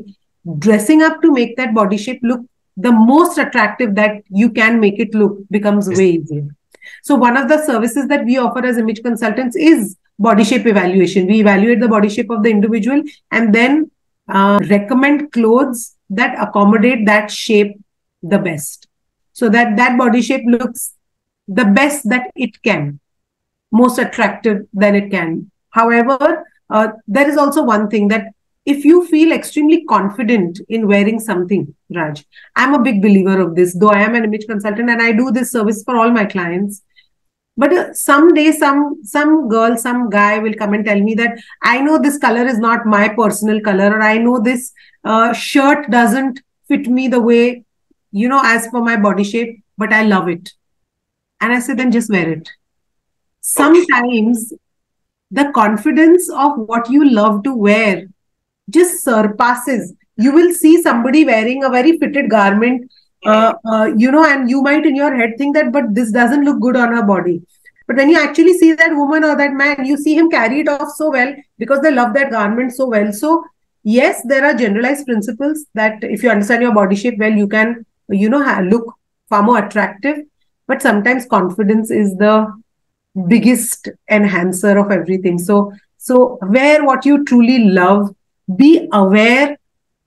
dressing up to make that body shape look the most attractive that you can make it look becomes way easier. So one of the services that we offer as image consultants is body shape evaluation. We evaluate the body shape of the individual and then recommend clothes that accommodate that shape the best, so that that body shape looks the best that it can, most attractive than it can. However, there is also one thing that if you feel extremely confident in wearing something, Raj, I'm a big believer of this, though I am an image consultant and I do this service for all my clients. But someday, some girl, some guy will come and tell me that I know this color is not my personal color, or I know this shirt doesn't fit me the way, as per my body shape, but I love it. And I say, then just wear it. Sometimes the confidence of what you love to wear just surpasses. You will see somebody wearing a very fitted garment, and you might in your head think that, but this doesn't look good on her body. But when you actually see that woman or that man, you see him carry it off so well because they love that garment so well. So yes, there are generalized principles that if you understand your body shape well, you can, look far more attractive. But sometimes confidence is the biggest enhancer of everything. So wear what you truly love. Be aware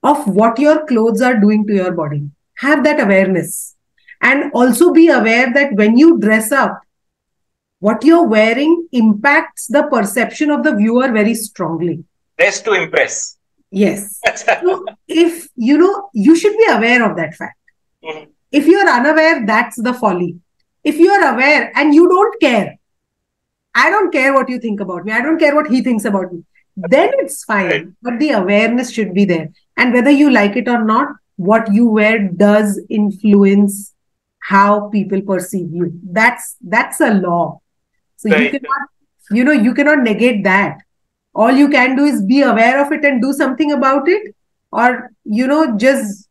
of what your clothes are doing to your body. Have that awareness. And also be aware that when you dress up, what you're wearing impacts the perception of the viewer very strongly. Dress to impress. Yes. So if, you should be aware of that fact. Mm-hmm. If you're unaware, that's the folly. If you're aware and you don't care, I don't care what you think about me, I don't care what he thinks about me, then it's fine. Right. But the awareness should be there. And whether you like it or not, what you wear does influence how people perceive you. That's a law. So right. You cannot negate that. All you can do is be aware of it and do something about it, or, just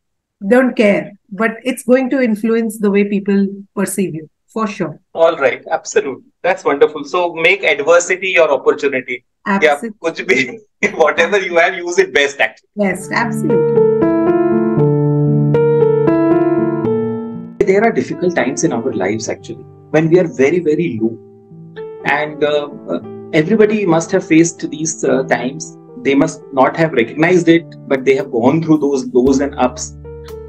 don't care. But it's going to influence the way people perceive you, for sure. All right. Absolutely. That's wonderful. So make adversity your opportunity. Absolutely. Yeah, whatever you have, use it best, actually. Yes, absolutely. There are difficult times in our lives, actually, when we are very, very low. And everybody must have faced these times. They must not have recognized it, but they have gone through those lows and ups.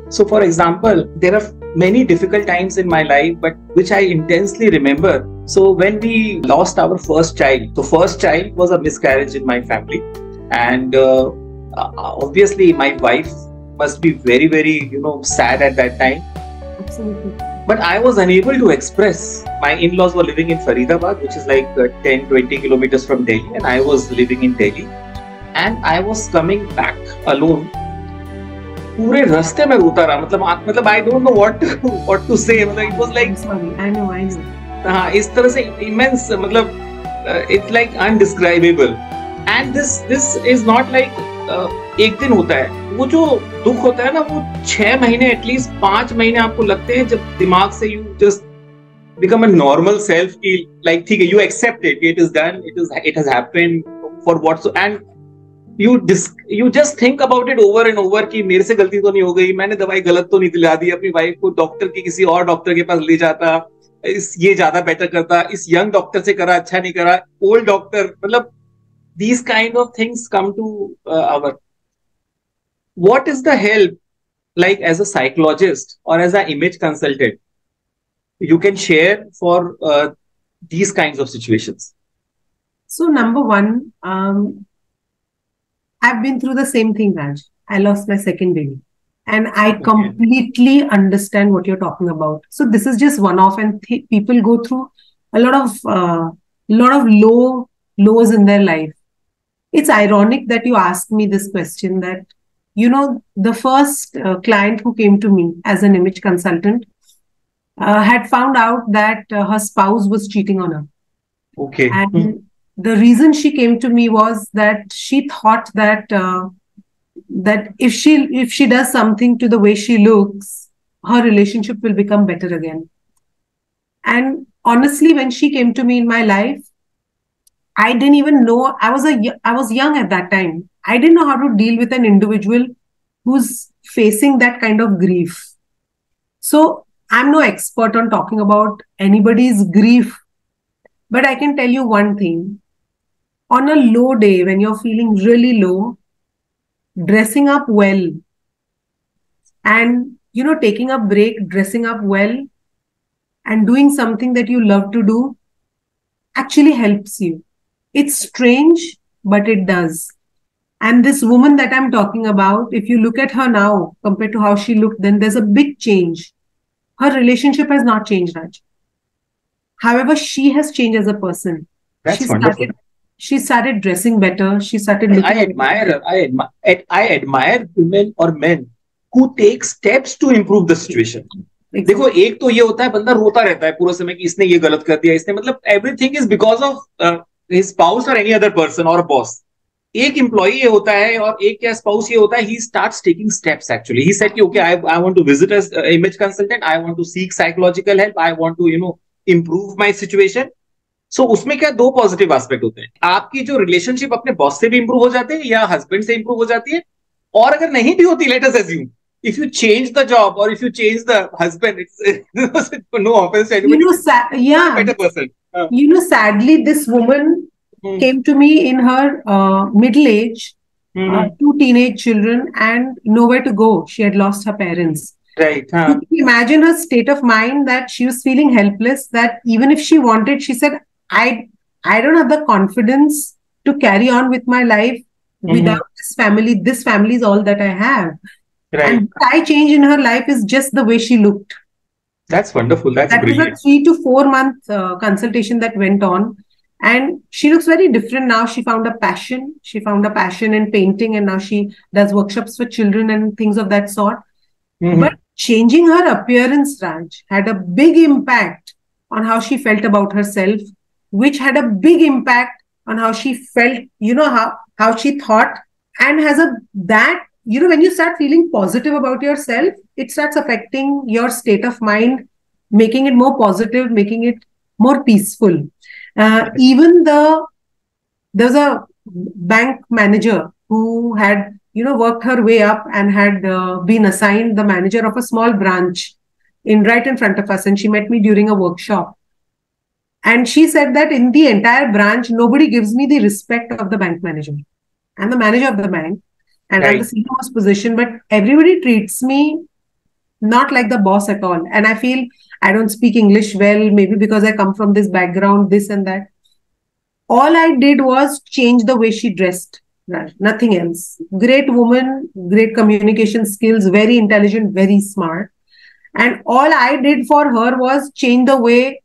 So, for example, there are many difficult times in my life, but which I intensely remember. So, when we lost our first child, the first child was a miscarriage in my family. And obviously, my wife must be very, very, sad at that time. Absolutely. But I was unable to express. My in-laws were living in Faridabad, which is like 10-20 kilometers from Delhi, and I was living in Delhi. And I was coming back alone. पूरे रास्ते में रोता रहा, मतलब I don't know what to say. मतलब it was like, sorry, I know. हाँ, इस तरह से immense, मतलब it's like undescribable. And this is not like एक दिन होता है. वो जो दुख होता है ना, वो 6 महीने एटलीस्ट 5 महीने आपको लगते हैं, जब दिमाग से you just become a normal self. Like ठीक है, you accept it. It is done. It has happened for what so and. You just think about it over and over कि मेरे से गलती तो नहीं हो गई, मैंने दवाई गलत तो नहीं दिला दी, अपनी वाइफ को डॉक्टर की किसी और डॉक्टर के पास ले जाता, ये ज्यादा बेटर करता, इस यंग डॉक्टर से करा, अच्छा नहीं करा, ओल्ड डॉक्टर, मतलब these kind of things come to our. What is the help like as a psychologist or as an image consultant, you can share for these kinds of situations? So number one, I've been through the same thing, Raj. I lost my second baby. And I completely understand what you're talking about. So this is just one-off, and people go through a lot of lows in their life. It's ironic that you asked me this question, that, the first client who came to me as an image consultant had found out that her spouse was cheating on her. Okay. And the reason she came to me was that she thought that that if she does something to the way she looks, her relationship will become better again. And honestly, when she came to me in my life, I didn't even know. I was young at that time. I didn't know how to deal with an individual who's facing that kind of grief. So I'm no expert on talking about anybody's grief, but I can tell you one thing. On a low day, when you're feeling really low, dressing up well and, taking a break, dressing up well and doing something that you love to do actually helps you. It's strange, but it does. And this woman that I'm talking about, if you look at her now compared to how she looked then, there's a big change. Her relationship has not changed, Raj. However, she has changed as a person. That's wonderful. She started dressing better. She started looking. I admire women or men who take steps to improve the situation. Exactly. देखो, एक तो ये होता है बंदा रोता रहता है पूरे समय कि इसने ये गलत कर दिया, इसने, मतलब everything is because of his spouse or any other person or a boss. एक employee ये होता है और एक क्या spouse ये होता है, he starts taking steps actually. He said कि okay, I want to visit as image consultant, I want to seek psychological help, I want to improve my situation. So उसमें क्या दो पॉजिटिव एस्पेक्ट होते हैं. आपकी जो रिलेशनशिप अपने boss से भी इंप्रूव हो जाते हैं या हस्बैंड से इंप्रूव हो जाती है, और अगर नहीं भी होती, let us assume if you change the job or if you change the husband, it's no offense to anybody, better person. Sadly, this woman came to me in her middle age, 2 teenage children and nowhere to go. She had lost her parents. Right. You can imagine her state of mind, that she was feeling helpless, that even if she wanted, she said, I don't have the confidence to carry on with my life without this family. This family is all that I have. Right. And what I changed in her life is just the way she looked. That's wonderful. That's brilliant. That was a 3 to 4 month consultation that went on. And she looks very different now. She found a passion. She found a passion in painting, and now she does workshops for children and things of that sort. But changing her appearance, Raj, had a big impact on how she felt about herself, which had a big impact on how she felt, how she thought, and when you start feeling positive about yourself, it starts affecting your state of mind, making it more positive, making it more peaceful. Even there's a bank manager who had worked her way up and had been assigned the manager of a small branch right in front of us. And she met me during a workshop. And she said that in the entire branch, nobody gives me the respect of the bank manager. I'm the manager of the bank and I'm the senior most position, but everybody treats me not like the boss at all. And I feel I don't speak English well, maybe because I come from this background, this and that. All I did was change the way she dressed. Nothing else. Great woman, great communication skills, very intelligent, very smart. And all I did for her was change the way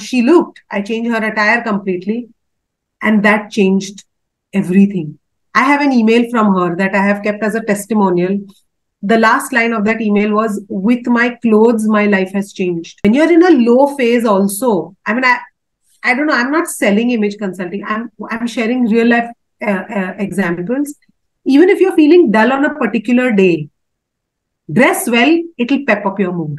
she looked. I changed her attire completely. And that changed everything. I have an email from her that I have kept as a testimonial. The last line of that email was, with my clothes, my life has changed. When you're in a low phase also, I mean, I don't know, I'm not selling image consulting. I'm sharing real life examples. Even if you're feeling dull on a particular day, dress well, it'll pep up your mood.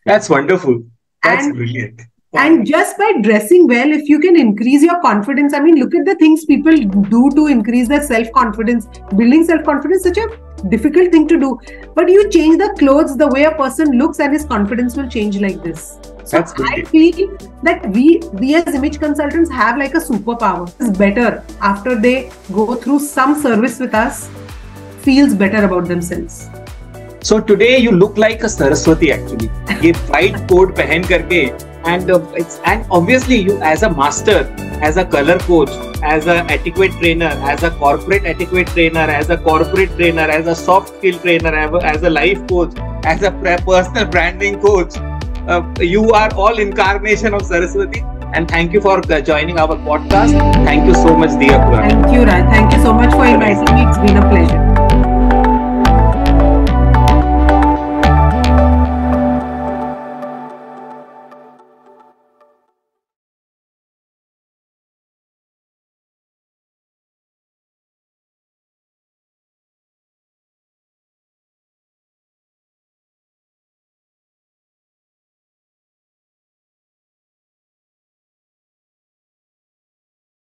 That's wonderful. That's brilliant. And just by dressing well, if you can increase your confidence, I mean, look at the things people do to increase their self-confidence. Building self-confidence is such a difficult thing to do. But you change the clothes, the way a person looks, and his confidence will change like this. So I feel that we as image consultants have like a superpower. It's better after they go through some service with us, feels better about themselves. So today you look like a Saraswati actually. ये white coat पहन करके and obviously you as a master, as a color coach, as a etiquette trainer, as a corporate etiquette trainer, as a corporate trainer, as a soft skill trainer, as a life coach, as a personal branding coach, you are all incarnation of Saraswati. And thank you for joining our podcast. Thank you so much, Diya. Thank you, Raj. Thank you so much for inviting me. It's been a pleasure.